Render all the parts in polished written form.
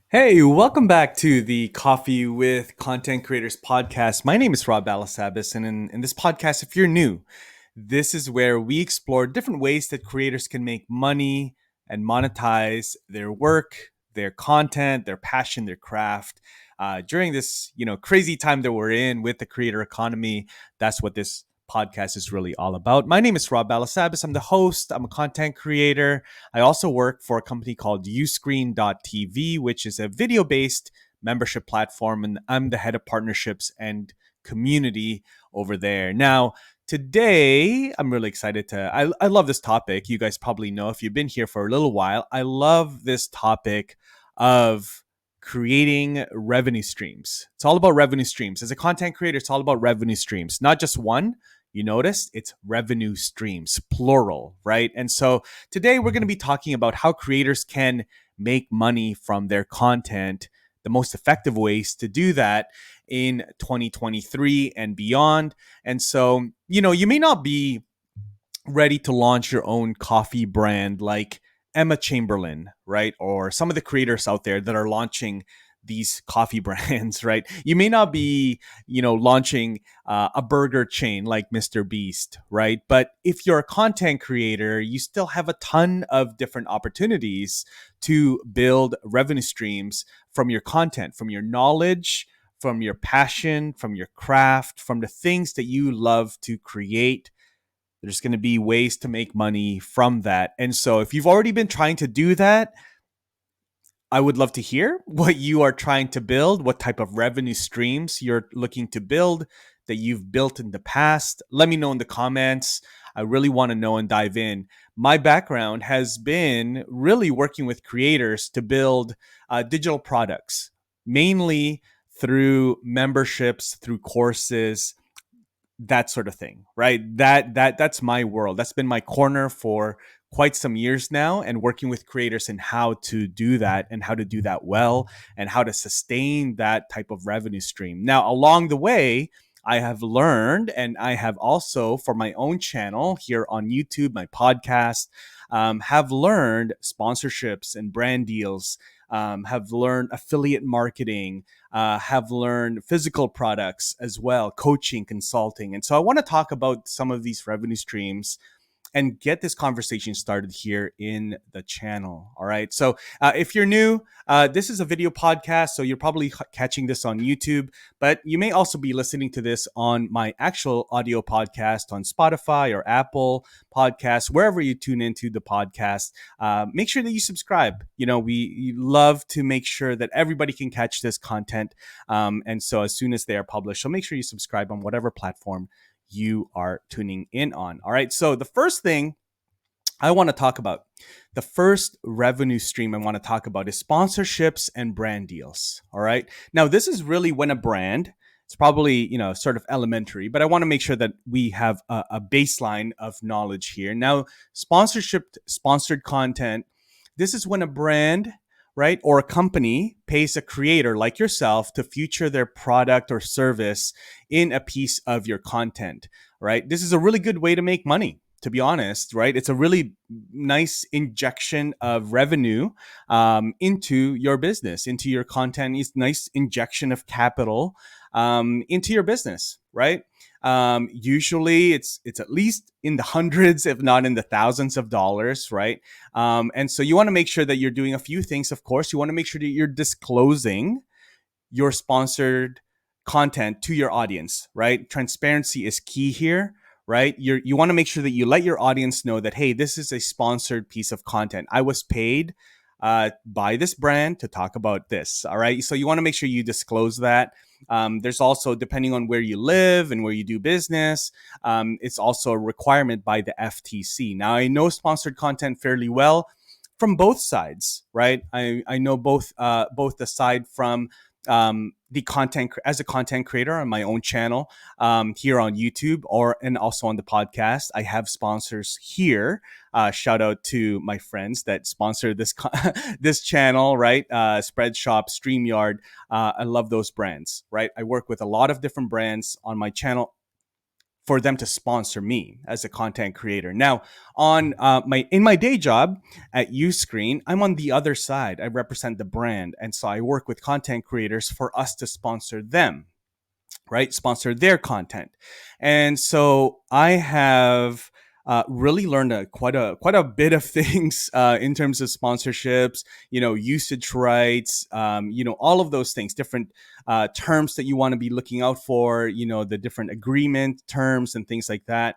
Hey, welcome back to the Coffee with Content Creators podcast. My name is Balasabas, and in this podcast, if you're new, this is where we explore different ways that creators can make money and monetize their work, their content, their passion, their craft. During this, crazy time that we're in with the creator economy, that's what this podcast is really all about. My name is Balasabas. I'm the host. I'm a content creator. I also work for a company called uscreen.tv, which is a video based membership platform, and I'm the head of partnerships and community over there. Now, today, I'm really excited I love this topic. You guys probably know if you've been here for a little while. I love this topic of creating revenue streams. It's all about revenue streams. As a content creator, it's all about revenue streams, not just one. You notice it's revenue streams, plural, right? And so today we're going to be talking about how creators can make money from their content, the most effective ways to do that in 2023 and beyond. And so, you may not be ready to launch your own coffee brand like Emma Chamberlain, right? Or some of the creators out there that are launching these coffee brands, right? You may not be, launching a burger chain like Mr. Beast, right? But if you're a content creator, you still have a ton of different opportunities to build revenue streams from your content, from your knowledge, from your passion, from your craft, from the things that you love to create. There's going to be ways to make money from that. And so if you've already been trying to do that, I would love to hear what you are trying to build, what type of revenue streams you're looking to build that you've built in the past. Let me know in the comments. I really want to know and dive in. My background has been really working with creators to build digital products, mainly through memberships, through courses, that sort of thing, right? That's my world. That's been my corner for quite some years now, and working with creators and how to do that and how to do that well and how to sustain that type of revenue stream. Now, along the way, I have learned, and I have also for my own channel here on YouTube, my podcast, have learned sponsorships and brand deals, have learned affiliate marketing, have learned physical products as well, coaching, consulting. And so I want to talk about some of these revenue streams and get this conversation started here in the channel. All right. So if you're new, this is a video podcast. So you're probably catching this on YouTube, but you may also be listening to this on my actual audio podcast on Spotify or Apple Podcasts, wherever you tune into the podcast. Make sure that you subscribe. We love to make sure that everybody can catch this content. And so as soon as they are published, so make sure you subscribe on whatever platform you are tuning in on. All right. So the first thing I want to talk about, the first revenue stream I want to talk about is sponsorships and brand deals. All right. Now, this is really when a brand, it's probably, sort of elementary, but I want to make sure that we have a baseline of knowledge here. Now, sponsored content, this is when a brand, right, or a company pays a creator like yourself to feature their product or service in a piece of your content, right? This is a really good way to make money, to be honest, right? It's a really nice injection of revenue into your business, into your content. It's a nice injection of capital into your business, right? Usually it's at least in the hundreds, if not in the thousands of dollars, right? And so you want to make sure that you're doing a few things. Of course, you want to make sure that you're disclosing your sponsored content to your audience, right? Transparency is key here, right? You want to make sure that you let your audience know that, hey, this is a sponsored piece of content. I was paid by this brand to talk about this. All right. So you want to make sure you disclose that. There's also, depending on where you live and where you do business, it's also a requirement by the FTC. Now, I know sponsored content fairly well from both sides, right? I know both the side from the content as a content creator on my own channel here on YouTube and also on the podcast. I have sponsors here. Shout out to my friends that sponsor this this channel, right? Spreadshop, StreamYard. I love those brands, right? I work with a lot of different brands on my channel for them to sponsor me as a content creator. Now, on my in my day job at Uscreen, I'm on the other side. I represent the brand, and so I work with content creators for us to sponsor them, right? Sponsor their content. And so I have really learned quite a bit of things in terms of sponsorships, usage rights, all of those things, different terms that you want to be looking out for, the different agreement terms and things like that.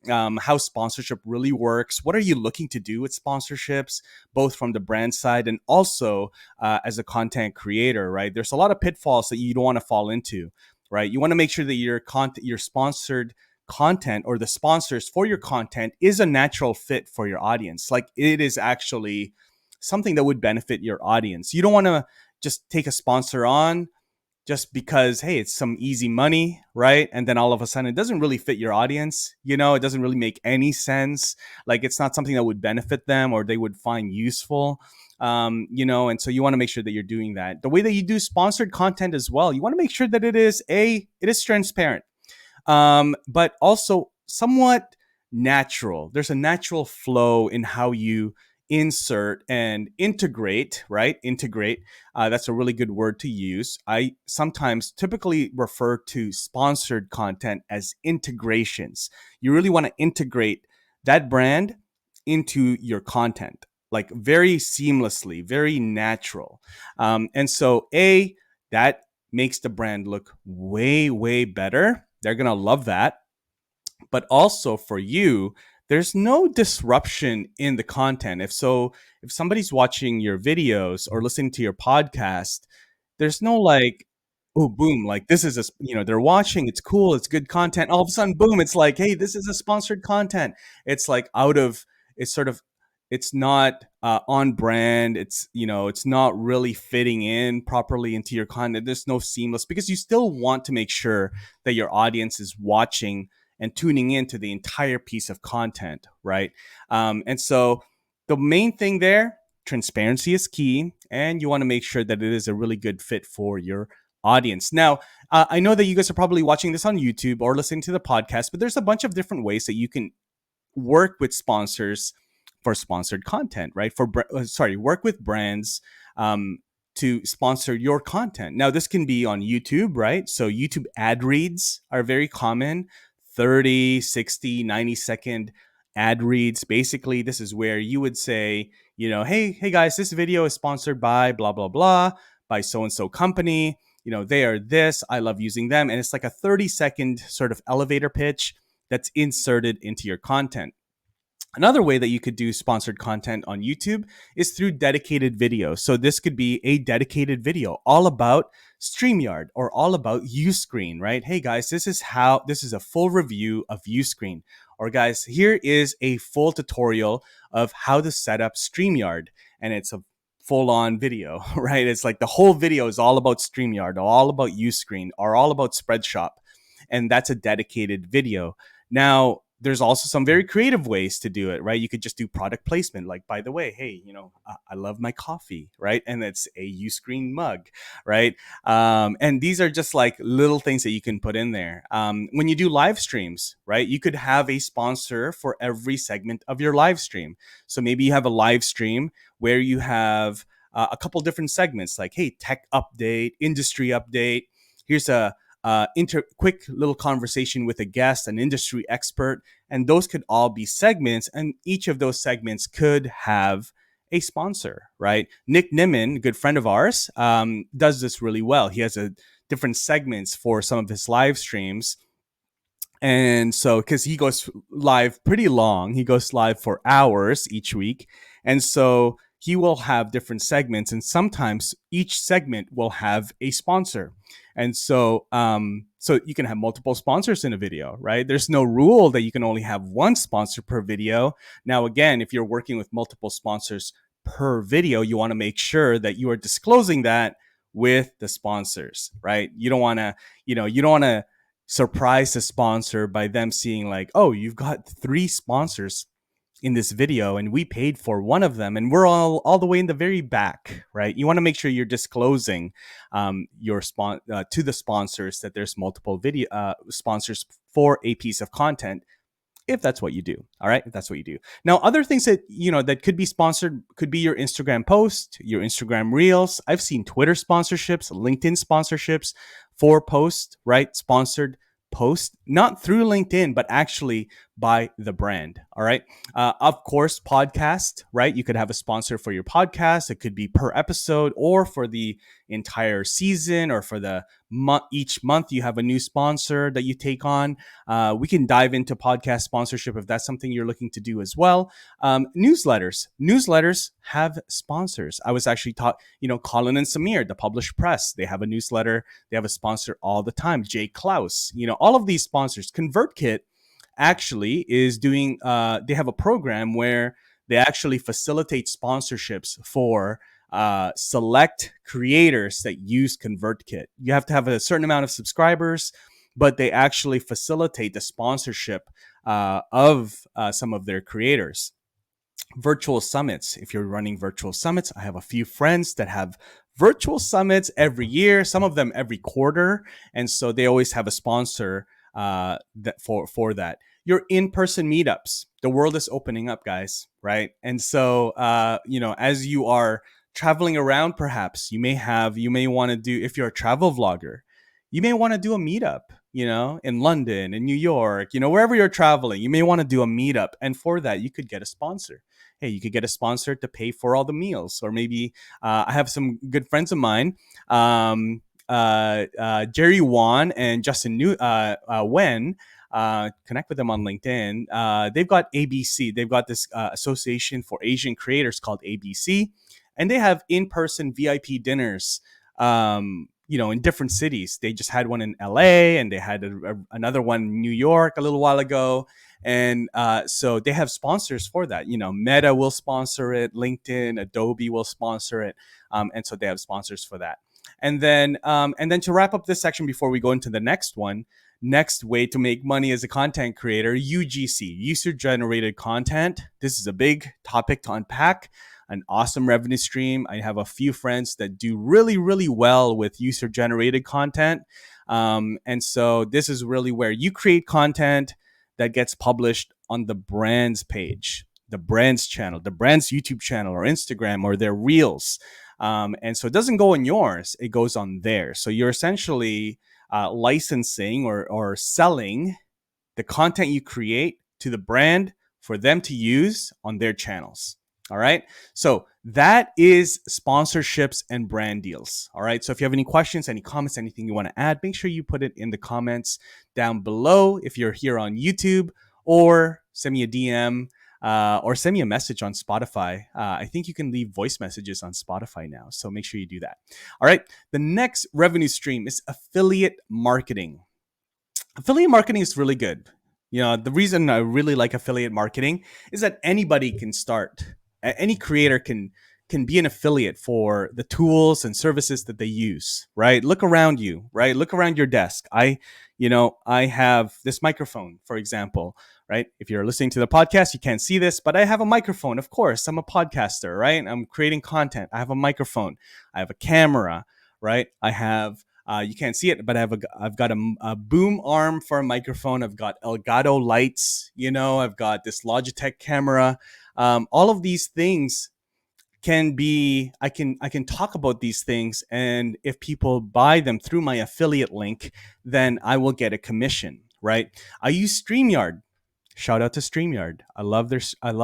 How sponsorship really works. What are you looking to do with sponsorships, both from the brand side and also as a content creator, right? There's a lot of pitfalls that you don't want to fall into, right? You want to make sure that your sponsored content or the sponsors for your content is a natural fit for your audience. Like it is actually something that would benefit your audience. You don't want to just take a sponsor on just because, hey, it's some easy money, right? And then all of a sudden it doesn't really fit your audience. It doesn't really make any sense. Like it's not something that would benefit them or they would find useful. And so you want to make sure that you're doing that. The way that you do sponsored content as well, you want to make sure that it is transparent, but also somewhat natural. There's a natural flow in how you insert and integrate, right? Integrate. That's a really good word to use. I sometimes typically refer to sponsored content as integrations. You really want to integrate that brand into your content, like very seamlessly, very natural. And so, that makes the brand look way, way better. They're going to love that. But also for you, there's no disruption in the content. If somebody's watching your videos or listening to your podcast, there's no like, oh, boom, like this is they're watching, it's cool, it's good content. All of a sudden, boom, it's like, hey, this is a sponsored content. It's like it's sort of, it's not on brand. It's not really fitting in properly into your content. There's no seamless because you still want to make sure that your audience is watching and tuning into the entire piece of content, right? And so the main thing there, transparency is key, and you want to make sure that it is a really good fit for your audience. Now, I know that you guys are probably watching this on YouTube or listening to the podcast, but there's a bunch of different ways that you can work with sponsors for sponsored content, right? Work with brands to sponsor your content. Now, this can be on YouTube, right? So YouTube ad reads are very common. 30, 60, 90-second ad reads. Basically, this is where you would say, hey guys, this video is sponsored by blah, blah, blah, by so-and-so company. They are this. I love using them. And it's like a 30-second sort of elevator pitch that's inserted into your content. Another way that you could do sponsored content on YouTube is through dedicated videos. So this could be a dedicated video all about StreamYard or all about Uscreen, right? Hey guys, this is a full review of Uscreen. Or guys, here is a full tutorial of how to set up StreamYard. And it's a full-on video, right? It's like the whole video is all about StreamYard, all about Uscreen, or all about Spreadshop. And that's a dedicated video. Now, there's also some very creative ways to do it, right? You could just do product placement. Like, by the way, hey, I love my coffee, right? And it's a Uscreen mug, right? And these are just like little things that you can put in there. When you do live streams, right? You could have a sponsor for every segment of your live stream. So maybe you have a live stream where you have a couple different segments like, hey, tech update, industry update. Here's a quick little conversation with a guest, an industry expert, and those could all be segments, and each of those segments could have a sponsor, right? Nick Nimmin, a good friend of ours, does this really well. He has different segments for some of his live streams. And so, because he goes live pretty long, he goes live for hours each week. And so he will have different segments, and sometimes each segment will have a sponsor. And so, so you can have multiple sponsors in a video, right? There's no rule that you can only have one sponsor per video. Now, again, if you're working with multiple sponsors per video, you want to make sure that you are disclosing that with the sponsors, right? You don't want to surprise the sponsor by them seeing like, oh, you've got 3 sponsors in this video, and we paid for one of them, and we're all the way in the very back, right? You want to make sure you're disclosing your to the sponsors that there's multiple video sponsors for a piece of content, if that's what you do. All right, if that's what you do. Now, other things that that could be sponsored could be your Instagram post, your Instagram reels. I've seen Twitter sponsorships, LinkedIn sponsorships for posts, right? Sponsored post, not through LinkedIn, but actually by the brand. All right. Of course, podcast, right? You could have a sponsor for your podcast. It could be per episode or for the entire season, or for the each month you have a new sponsor that you take on. We can dive into podcast sponsorship if that's something you're looking to do as well. Newsletters have sponsors. I was actually taught, Colin and Samir, the Published Press, they have a newsletter. They have a sponsor all the time. Jay Klaus, all of these sponsors. ConvertKit actually is doing, they have a program where they actually facilitate sponsorships for select creators that use ConvertKit. You have to have a certain amount of subscribers, but they actually facilitate the sponsorship of some of their creators. Virtual summits. If you're running virtual summits, I have a few friends that have virtual summits every year, some of them every quarter. And so they always have a sponsor for that. Your in-person meetups. The world is opening up, guys, right? And so, as you are traveling around, perhaps you may want to do, if you're a travel vlogger, you may want to do a meetup, in London, in New York, wherever you're traveling, you may want to do a meetup. And for that, you could get a sponsor. Hey, you could get a sponsor to pay for all the meals. Or maybe I have some good friends of mine, Jerry Wan and Justin Wen. Connect with them on LinkedIn. They've got ABC. They've got this association for Asian creators called ABC, and they have in-person VIP dinners. In different cities. They just had one in LA, and they had another one in New York a little while ago. And so they have sponsors for that. Meta will sponsor it, LinkedIn, Adobe will sponsor it, and so they have sponsors for that. And then to wrap up this section before we go into the next one, next way to make money as a content creator, UGC, user generated content. This is a big topic to unpack. An awesome revenue stream. I have a few friends that do really, really well with user generated content. And so this is really where you create content that gets published on the brand's page, the brand's channel, the brand's YouTube channel or Instagram or their reels. And so it doesn't go on yours, it goes on theirs. So you're essentially licensing or selling the content you create to the brand for them to use on their channels. All right. So that is sponsorships and brand deals. All right. So if you have any questions, any comments, anything you want to add, make sure you put it in the comments down below if you're here on YouTube, or send me a DM or send me a message on Spotify. I think you can leave voice messages on Spotify now. So make sure you do that. All right. The next revenue stream is affiliate marketing. Affiliate marketing is really good. The reason I really like affiliate marketing is that anybody can start. Any creator can be an affiliate for the tools and services that they use, right? Look around you, right? Look around your desk. I have this microphone, for example, right? If you're listening to the podcast, you can't see this, but I have a microphone. Of course, I'm a podcaster, right? I'm creating content. I have a microphone. I have a camera, right? I have you can't see it, but I've got a boom arm for a microphone. I've got Elgato lights. I've got this Logitech camera. All of these things can be. I can talk about these things, and if people buy them through my affiliate link, then I will get a commission. Right? I use StreamYard. Shout out to StreamYard. I love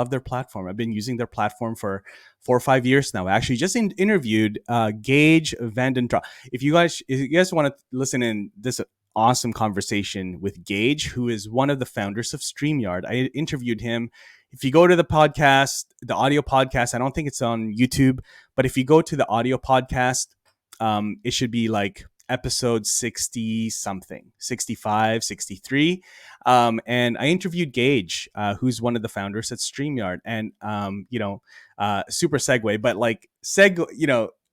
their platform. I've been using their platform for 4 or 5 years now. I actually just interviewed Gage Vandendra. If you guys want to listen in this awesome conversation with Gage, who is one of the founders of StreamYard, I interviewed him. If you go to the podcast, the audio podcast, I don't think it's on YouTube, but if you go to the audio podcast, it should be like episode 60 something, 65, 63. And I interviewed Gage, who's one of the founders at StreamYard. And, super segue, but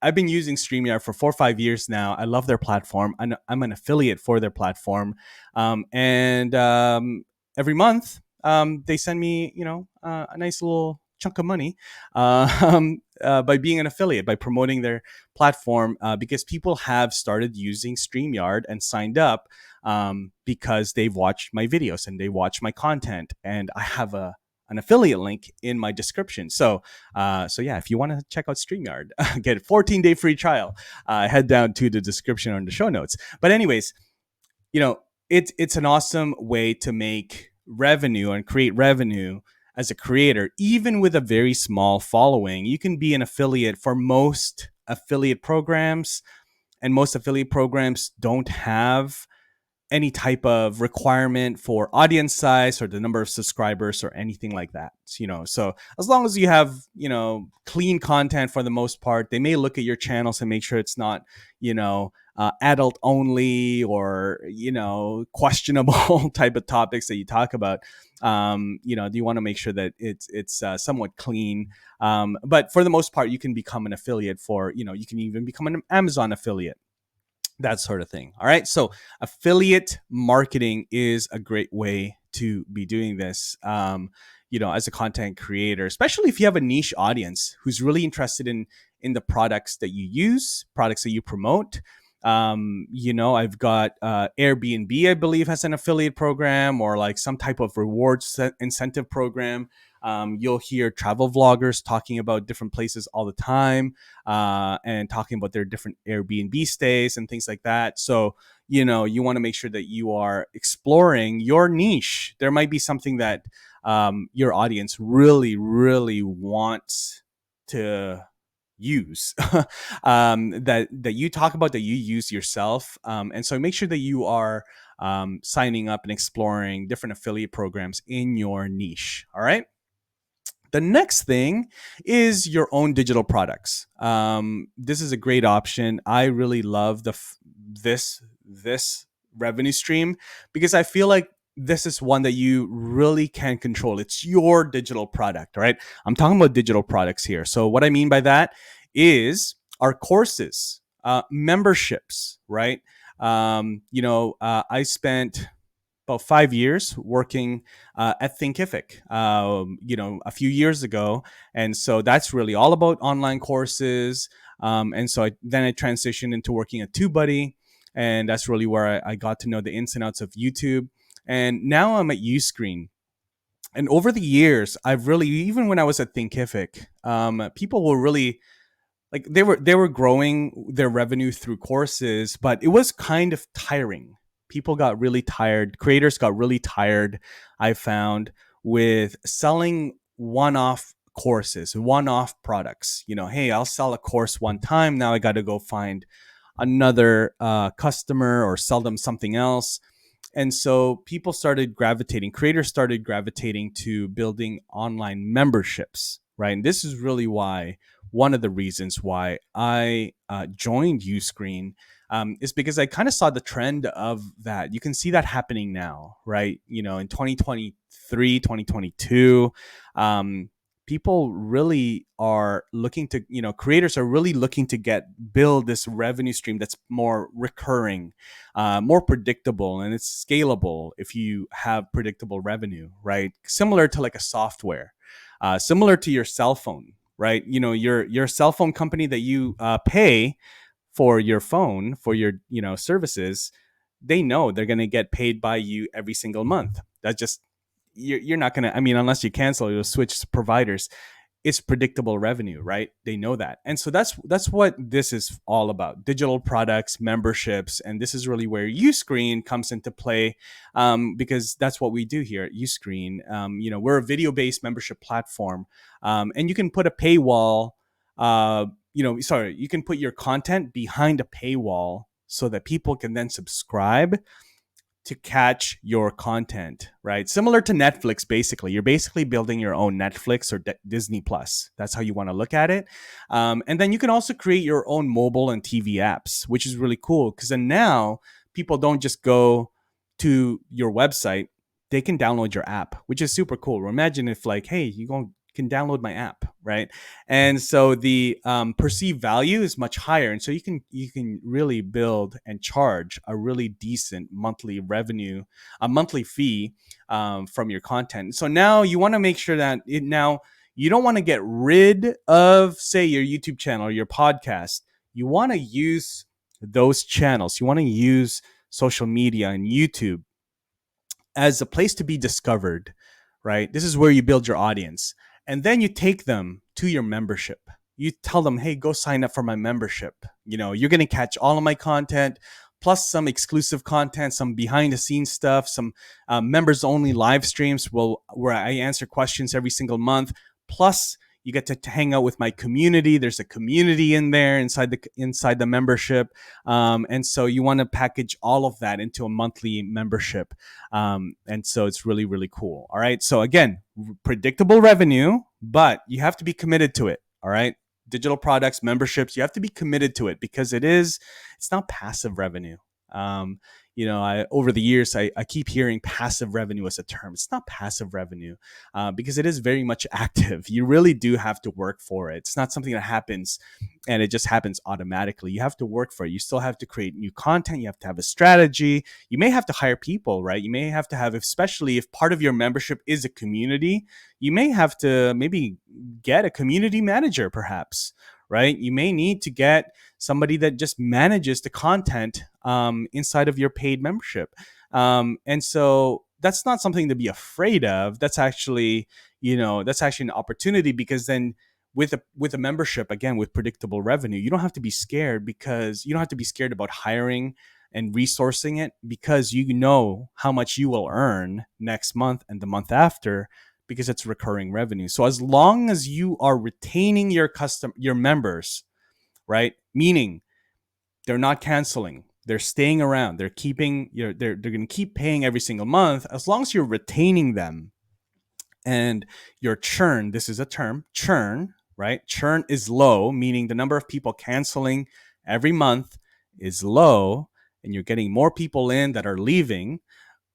I've been using StreamYard for 4 or 5 years now. I love their platform. I'm an affiliate for their platform. And every month, they send me, a nice little chunk of money by being an affiliate, by promoting their platform, because people have started using StreamYard and signed up because they've watched my videos and they watch my content, and I have an affiliate link in my description. So yeah, if you want to check out StreamYard, get a 14-day free trial. Head down to the description or in the show notes. But anyways, it's an awesome way to make revenue and create revenue as a creator, even with a very small following. You can be an affiliate for most affiliate programs, and most affiliate programs don't have any type of requirement for audience size or the number of subscribers or anything like that. So as long as you have, clean content for the most part, they may look at your channels and make sure it's not, adult only or, questionable type of topics that you talk about. Do you want to make sure that it's somewhat clean? But for the most part, you can become an affiliate for, you can even become an Amazon affiliate, that sort of thing. All right. So affiliate marketing is a great way to be doing this. As a content creator, especially if you have a niche audience who's really interested in the products that you use, products that you promote. I've got Airbnb, I believe, has an affiliate program or like some type of rewards incentive program. You'll hear travel vloggers talking about different places all the time, and talking about their different Airbnb stays and things like that. So, you want to make sure that you are exploring your niche. There might be something that your audience really, really wants to use that you talk about, that you use yourself, and so make sure that you are signing up and exploring different affiliate programs in your niche. All right. The next thing is your own digital products. This is a great option. I really love this revenue stream because I feel like this is one that you really can control. It's your digital product, right? I'm talking about digital products here. So what I mean by that is our courses, memberships, right? I spent about 5 years working at Thinkific, a few years ago. And so that's really all about online courses. And so then I transitioned into working at TubeBuddy. And that's really where I got to know the ins and outs of YouTube. And now I'm at Uscreen. And over the years, I've really, even when I was at Thinkific, people were really like they were growing their revenue through courses, but it was kind of tiring. People got really tired. Creators got really tired, I found, with selling one-off courses, one-off products. Hey, I'll sell a course one time. Now I got to go find another customer or sell them something else. And so creators started gravitating to building online memberships, right? And this is really one of the reasons why I joined Uscreen, is because I kind of saw the trend of that. You can see that happening now, right? In 2023, 2022, people really are looking to, creators are really looking to build this revenue stream that's more recurring, more predictable, and it's scalable if you have predictable revenue, right? Similar to like a software, similar to your cell phone, right? Your cell phone company that you pay for your phone, for your services, they know they're going to get paid by you every single month. That's just, you're not going to, I mean, unless you cancel, you'll switch providers. It's predictable revenue, right? They know that. And so that's what this is all about: digital products, memberships. And this is really where Uscreen comes into play, because that's what we do here at Uscreen. We're a video-based membership platform, and you can put a paywall, you can put your content behind a paywall so that people can then subscribe to catch your content, right? Similar to Netflix, basically. You're basically building your own Netflix or Disney Plus. That's how you want to look at it. And then you can also create your own mobile and TV apps, which is really cool, because then now people don't just go to your website, they can download your app, which is super cool. Imagine if, like, hey, you can download my app, right? And so the perceived value is much higher, and so you can really build and charge a really decent monthly revenue, a monthly fee from your content. So now you want to make sure that now you don't want to get rid of, say, your YouTube channel or your podcast. You want to use those channels. You want to use social media and YouTube as a place to be discovered, right? This is where you build your audience. And then you take them to your membership. You tell them, hey, go sign up for my membership. You're going to catch all of my content, plus some exclusive content, some behind the scenes stuff, some members only live streams where I answer questions every single month. Plus, you get to hang out with my community. There's a community in there inside the membership, and so you want to package all of that into a monthly membership, and so it's really, really cool. All right. So again, predictable revenue, but you have to be committed to it. All right. Digital products, memberships, you have to be committed to it because it's not passive revenue. Over the years, I keep hearing passive revenue as a term. It's not passive revenue because it is very much active. You really do have to work for it. It's not something that happens and it just happens automatically. You have to work for it. You still have to create new content. You have to have a strategy. You may have to hire people, right? You may have to have, especially if part of your membership is a community, you may have to maybe get a community manager, perhaps, right? You may need to get somebody that just manages the content inside of your paid membership. And so that's not something to be afraid of. That's actually an opportunity, because then with a membership, again, with predictable revenue, you don't have to be scared, because you don't have to be scared about hiring and resourcing it, because you know how much you will earn next month and the month after, because it's recurring revenue. So as long as you are retaining your members, right? Meaning they're not canceling, they're staying around, they're going to keep paying every single month. As long as you're retaining them, and your churn, this is a term, churn, right? Churn is low, meaning the number of people canceling every month is low, and you're getting more people in that are leaving.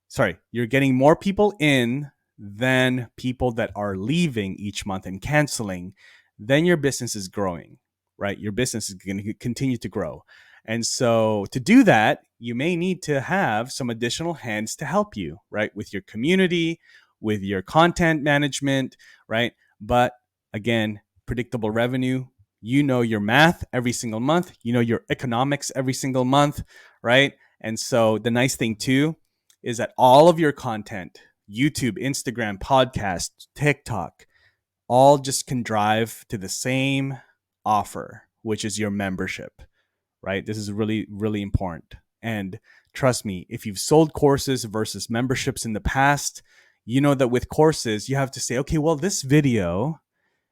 Sorry, you're getting more people in than people that are leaving each month and canceling. Then your business is growing, right? Your business is going to continue to grow. And so to do that, you may need to have some additional hands to help you, right? With your community, with your content management, right? But again, predictable revenue, you know your math every single month, you know your economics every single month, right? And so the nice thing too is that all of your content, YouTube, Instagram, podcast, TikTok, all just can drive to the same offer, which is your membership, right? This is really, really important. And trust me, if you've sold courses versus memberships in the past, you know that with courses, you have to say, okay, well, this video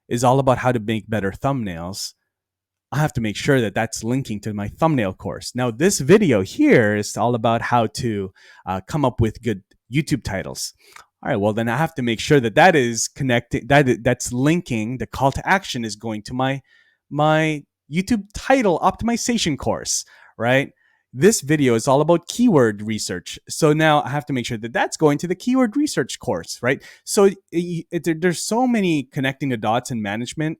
is all about how to make better thumbnails. I have to make sure that that's linking to my thumbnail course. Now, this video here is all about how to come up with good YouTube titles. All right, well, then I have to make sure that that is connected, that's linking, the call to action is going to my YouTube title optimization course, right? This video is all about keyword research. So now I have to make sure that that's going to the keyword research course, right? So there's so many connecting the dots in management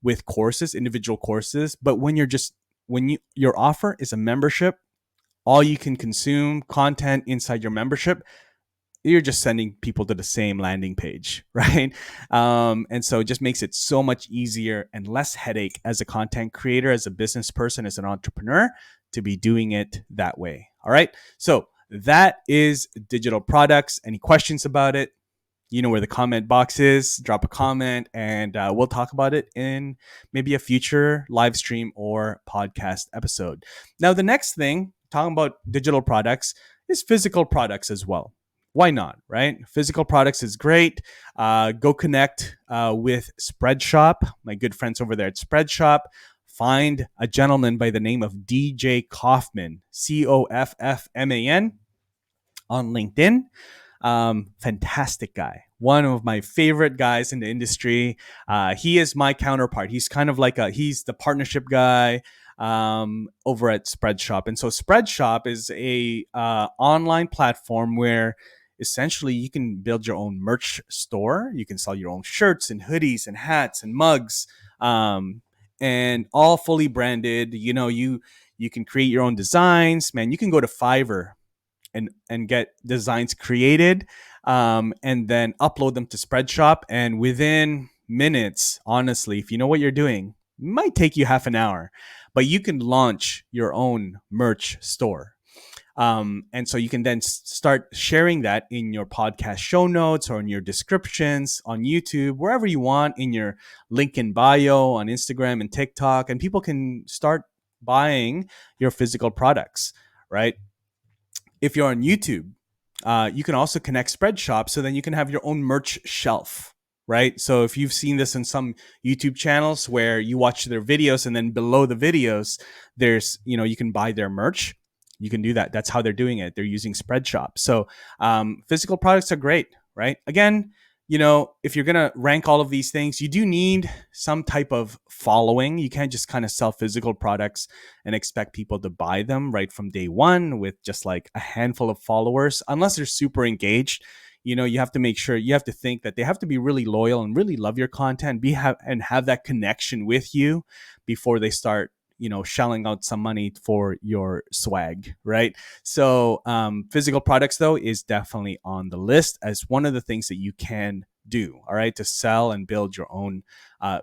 with courses, individual courses. But when your offer is a membership, all you can consume content inside your membership, you're just sending people to the same landing page, right? And so it just makes it so much easier and less headache as a content creator, as a business person, as an entrepreneur, to be doing it that way. All right. So that is digital products. Any questions about it? You know where the comment box is. Drop a comment, and we'll talk about it in maybe a future live stream or podcast episode. Now, the next thing, talking about digital products, is physical products as well. Why not, right? Physical products is great. Go connect with Spreadshop, my good friends over there at Spreadshop. Find a gentleman by the name of DJ Kaufman, Coffman, on LinkedIn. Fantastic guy. One of my favorite guys in the industry. He is my counterpart. He's kind of like he's the partnership guy over at Spreadshop. And so Spreadshop is a online platform where essentially you can build your own merch store. You can sell your own shirts and hoodies and hats and mugs, um, and all fully branded. You can create your own designs, man. You can go to Fiverr and get designs created, and then upload them to Spreadshop. And within minutes, honestly, if you know what you're doing, it might take you half an hour, but you can launch your own merch store. And so you can then start sharing that in your podcast show notes or in your descriptions on YouTube, wherever you want, in your link in bio on Instagram and TikTok, and people can start buying your physical products, right? If you're on YouTube, you can also connect Spreadshop, so then you can have your own merch shelf, right? So if you've seen this in some YouTube channels where you watch their videos and then below the videos, you can buy their merch. You can do that. That's how they're doing it. They're using Spreadshop. So physical products are great, right? Again, if you're going to rank all of these things, you do need some type of following. You can't just kind of sell physical products and expect people to buy them right from day one with just like a handful of followers, unless they're super engaged. You have to make sure, you have to think that they have to be really loyal and really love your content, and have that connection with you before they start shelling out some money for your swag, right? So physical products, though, is definitely on the list as one of the things that you can do, all right, to sell and build your own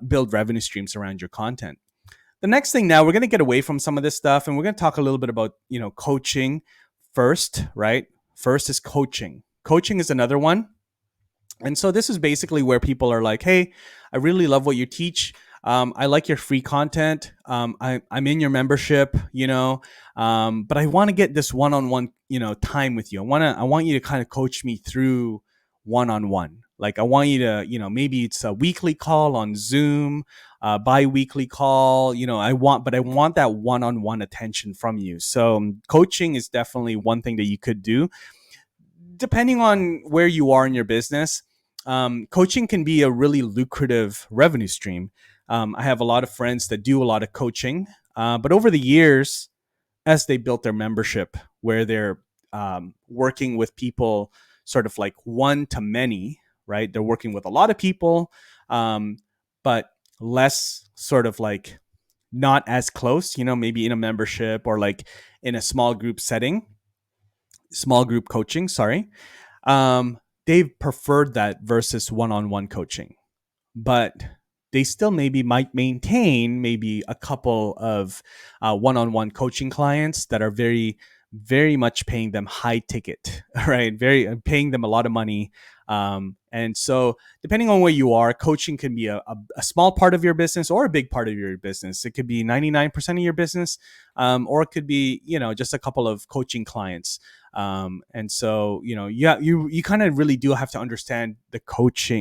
build revenue streams around your content. The next thing, now we're going to get away from some of this stuff, and we're going to talk a little bit about coaching first, right? First is coaching. Coaching is another one. And so this is basically where people are like, hey, I really love what you teach. I like your free content. I'm in your membership, but I want to get this one-on-one, time with you. I want you to kind of coach me through one-on-one. Like I want you to, maybe it's a weekly call on Zoom, bi-weekly call, I want that one-on-one attention from you. So coaching is definitely one thing that you could do. Depending on where you are in your business, coaching can be a really lucrative revenue stream. I have a lot of friends that do a lot of coaching, but over the years, as they built their membership, where they're working with people sort of like one to many, right? They're working with a lot of people, but less sort of like not as close, maybe in a membership or like in a small group coaching, sorry. They've preferred that versus one-on-one coaching, but they still maybe might maintain maybe a couple of one-on-one coaching clients that are very, very much paying them high ticket, right? Paying them a lot of money. And so depending on where you are, coaching can be a small part of your business or a big part of your business. It could be 99% of your business, or it could be, just a couple of coaching clients. And so, you kind of really do have to understand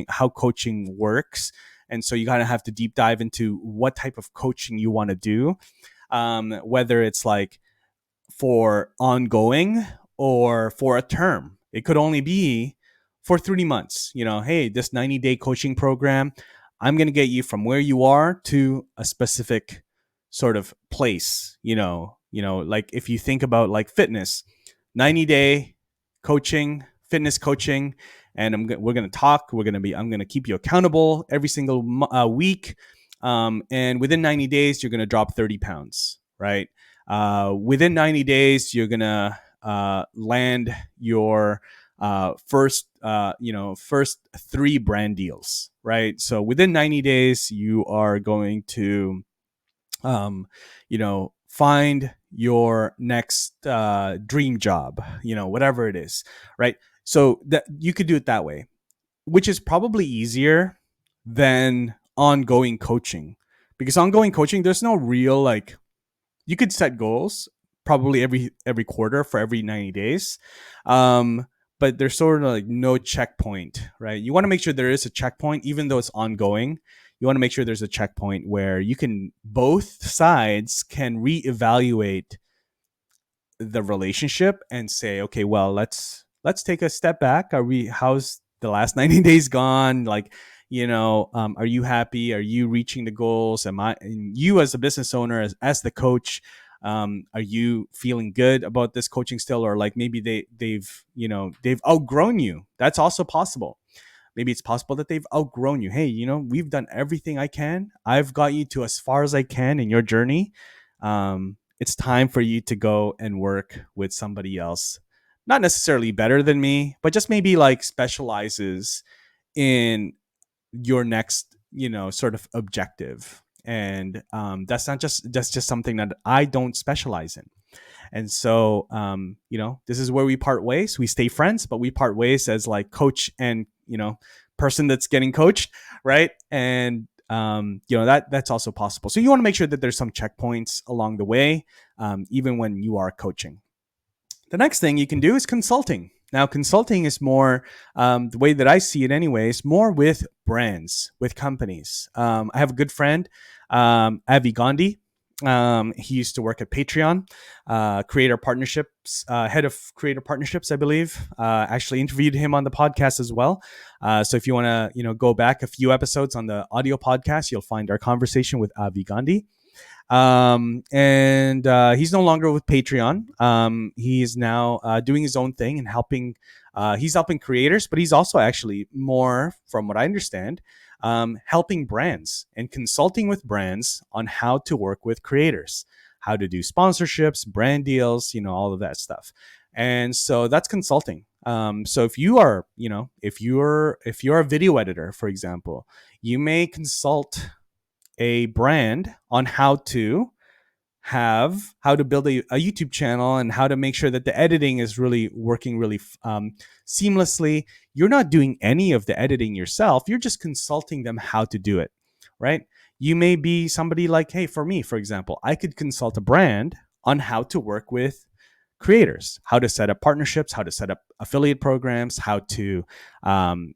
how coaching works. And so you kind of have to deep dive into what type of coaching you want to do, whether it's like for ongoing or for a term. It could only be for 3 months. Hey, this 90-day coaching program, I'm going to get you from where you are to a specific sort of place. Like if you think about like fitness, 90-day coaching, fitness coaching, and we're going to talk. I'm going to keep you accountable every single week. And within 90 days, you're going to drop 30 pounds, right? Within 90 days, you're going to land your first 3 brand deals, right? So within 90 days, you are going to, find your next dream job, whatever it is, right? So that you could do it that way, which is probably easier than ongoing coaching, because ongoing coaching, there's no real like, you could set goals probably every quarter for every 90 days. But there's sort of like no checkpoint, right? You want to make sure there is a checkpoint, even though it's ongoing. You want to make sure there's a checkpoint where both sides can reevaluate the relationship and say, okay, well, let's take a step back. How's the last 90 days gone? Like, are you happy? Are you reaching the goals? And you as a business owner, as the coach, Are you feeling good about this coaching still, or like maybe they've outgrown you? That's also possible. Maybe it's possible that they've outgrown you. Hey, we've done everything I can. I've got you to as far as I can in your journey. It's time for you to go and work with somebody else. Not necessarily better than me, but just maybe like specializes in your next, sort of objective. And that's just something that I don't specialize in. And so, this is where we part ways. We stay friends, but we part ways as like coach and, person that's getting coached, right? And that's also possible. So you want to make sure that there's some checkpoints along the way, even when you are coaching. The next thing you can do is consulting. Now, consulting is more, the way that I see it, anyways, more with brands, with companies. I have a good friend, Avi Gandhi. He used to work at Patreon, creator partnerships, head of creator partnerships, I believe. Actually interviewed him on the podcast as well. So if you want to, go back a few episodes on the audio podcast, you'll find our conversation with Avi Gandhi. And he's no longer with Patreon. He is now doing his own thing and helping. He's helping creators, but he's also actually more, from what I understand, helping brands and consulting with brands on how to work with creators, how to do sponsorships, brand deals, all of that stuff. And so that's consulting. So if you are, if you're a video editor, for example, you may consult a brand on how to build a YouTube channel and how to make sure that the editing is really working really seamlessly. You're not doing any of the editing yourself. You're just consulting them how to do it, right? You may be somebody like, hey, for me, for example, I could consult a brand on how to work with creators, how to set up partnerships, how to set up affiliate programs, how to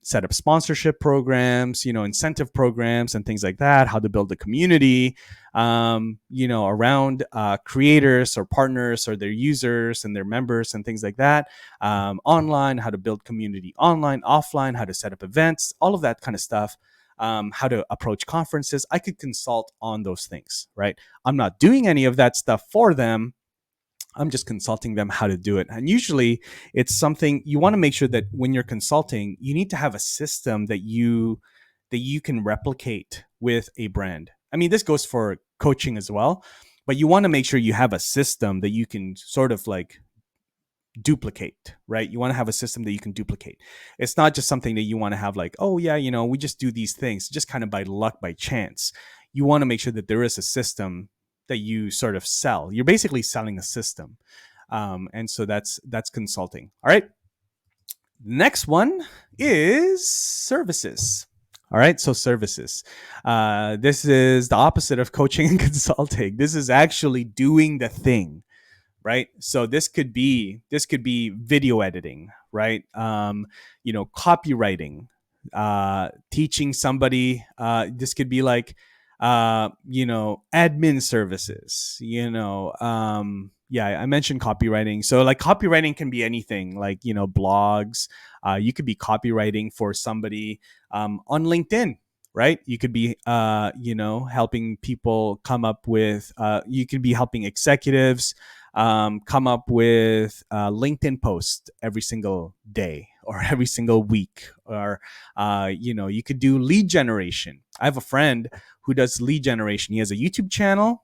set up sponsorship programs, incentive programs and things like that, how to build a community, around creators or partners or their users and their members and things like that, online, how to build community online, offline, how to set up events, all of that kind of stuff. How to approach conferences. I could consult on those things, right? I'm not doing any of that stuff for them. I'm just consulting them how to do it. And usually it's something you want to make sure that when you're consulting, you need to have a system that you can replicate with a brand. I mean, this goes for coaching as well, but you want to make sure you have a system that you can sort of like duplicate, right? You want to have a system that you can duplicate. It's not just something that you want to have like, oh yeah, we just do these things just kind of by luck, by chance. You want to make sure that there is a system that you sort of sell. You're basically selling a system. And so that's consulting. All right. Next one is services. All right. So services. This is the opposite of coaching and consulting. This is actually doing the thing, right? So this could be video editing, right? Copywriting, teaching somebody. This could be like, admin services. Yeah, I mentioned copywriting. So like copywriting can be anything, like blogs. You could be copywriting for somebody on LinkedIn. Right. You could be, helping people come up with, you could be helping executives come up with LinkedIn posts every single day or every single week. Or, you could do lead generation. I have a friend who does lead generation. He has a YouTube channel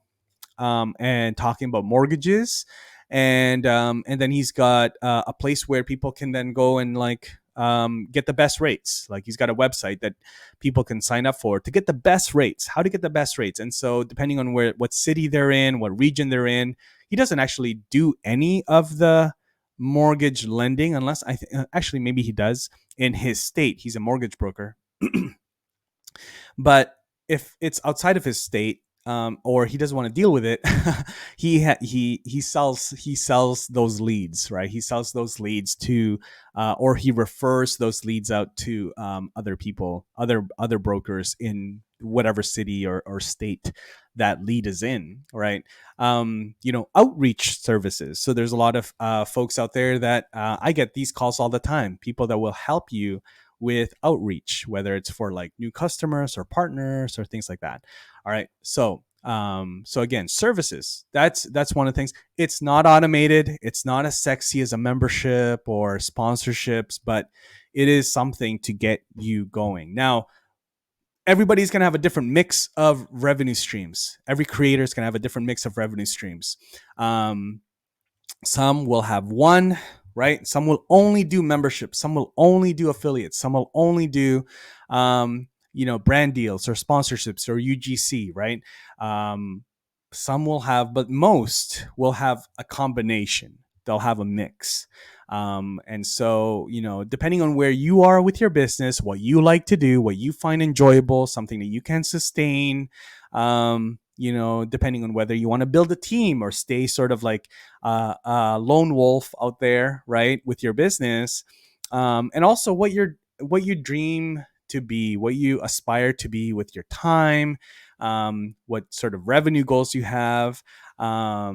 and talking about mortgages. And then he's got a place where people can then go and like get the best rates. Like he's got a website that people can sign up for to get the best rates, how to get the best rates. And so depending on what city they're in, what region they're in, he doesn't actually do any of the mortgage lending unless actually maybe he does in his state. He's a mortgage broker. But if it's outside of his state, or he doesn't want to deal with it, he sells those leads, right? He sells those leads to, or he refers those leads out to other people, other brokers in whatever city or state that lead is in, right? Outreach services. So there's a lot of folks out there that I get these calls all the time. People that will help you with outreach, whether it's for like new customers or partners or things like that. All right. So So again, services. That's one of the things. It's not automated. It's not as sexy as a membership or sponsorships, but it is something to get you going. Now, everybody's going to have a different mix of revenue streams. Every creator is going to have a different mix of revenue streams. Um, some will have one, right? Some will only do memberships. Some will only do affiliates. Some will only do, brand deals or sponsorships or UGC, right? Um, some will have, but most will have a combination. They'll have a mix. And so, depending on where you are with your business, what you like to do, what you find enjoyable, something that you can sustain, depending on whether you want to build a team or stay sort of like lone wolf out there, right, with your business, and also what you dream to be, what you aspire to be with your time, what sort of revenue goals you have, how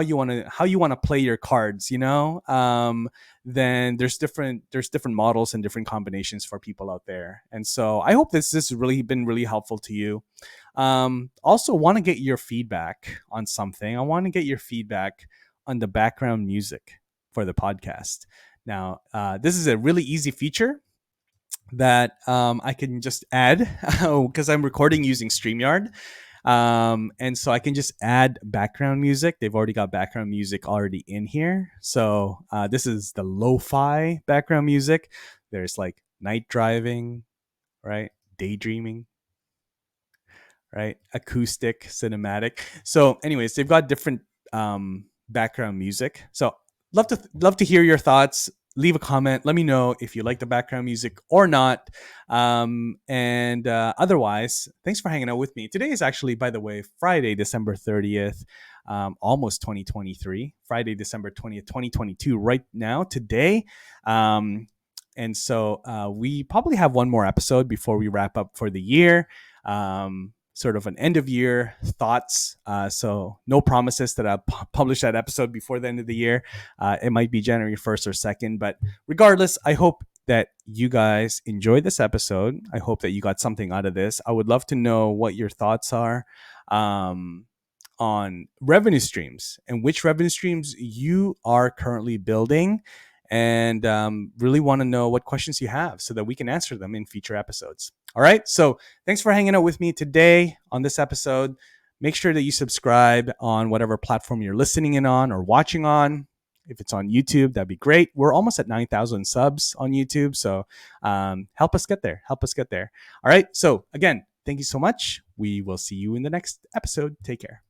you want to play your cards, then there's different models and different combinations for people out there. And so I hope this has really been really helpful to you. Also want to get your feedback on something. I want to get your feedback on the background music for the podcast. Now, this is a really easy feature that I can just add because I'm recording using StreamYard. And so I can just add background music. They've already got background music already in here. So this is the lo-fi background music. There's like night driving, right? Daydreaming, right? Acoustic, cinematic. So, anyways, they've got different background music. So, love to hear your thoughts. Leave a comment. Let me know if you like the background music or not. And otherwise, thanks for hanging out with me. Today is actually, by the way, Friday, December 30th, almost 2023. Friday, December 20th, 2022. Right now, today. And so we probably have one more episode before we wrap up for the year. Sort of an end of year thoughts. So no promises that I'll publish that episode before the end of the year. It might be January 1st or 2nd, but regardless, I hope that you guys enjoyed this episode. I hope that you got something out of this. I would love to know what your thoughts are on revenue streams and which revenue streams you are currently building, and really want to know what questions you have so that we can answer them in future episodes. All right. So thanks for hanging out with me today on this episode. Make sure that you subscribe on whatever platform you're listening in on or watching on. If it's on YouTube, that'd be great. We're almost at 9,000 subs on YouTube. So help us get there. Help us get there. All right. So again, thank you so much. We will see you in the next episode. Take care.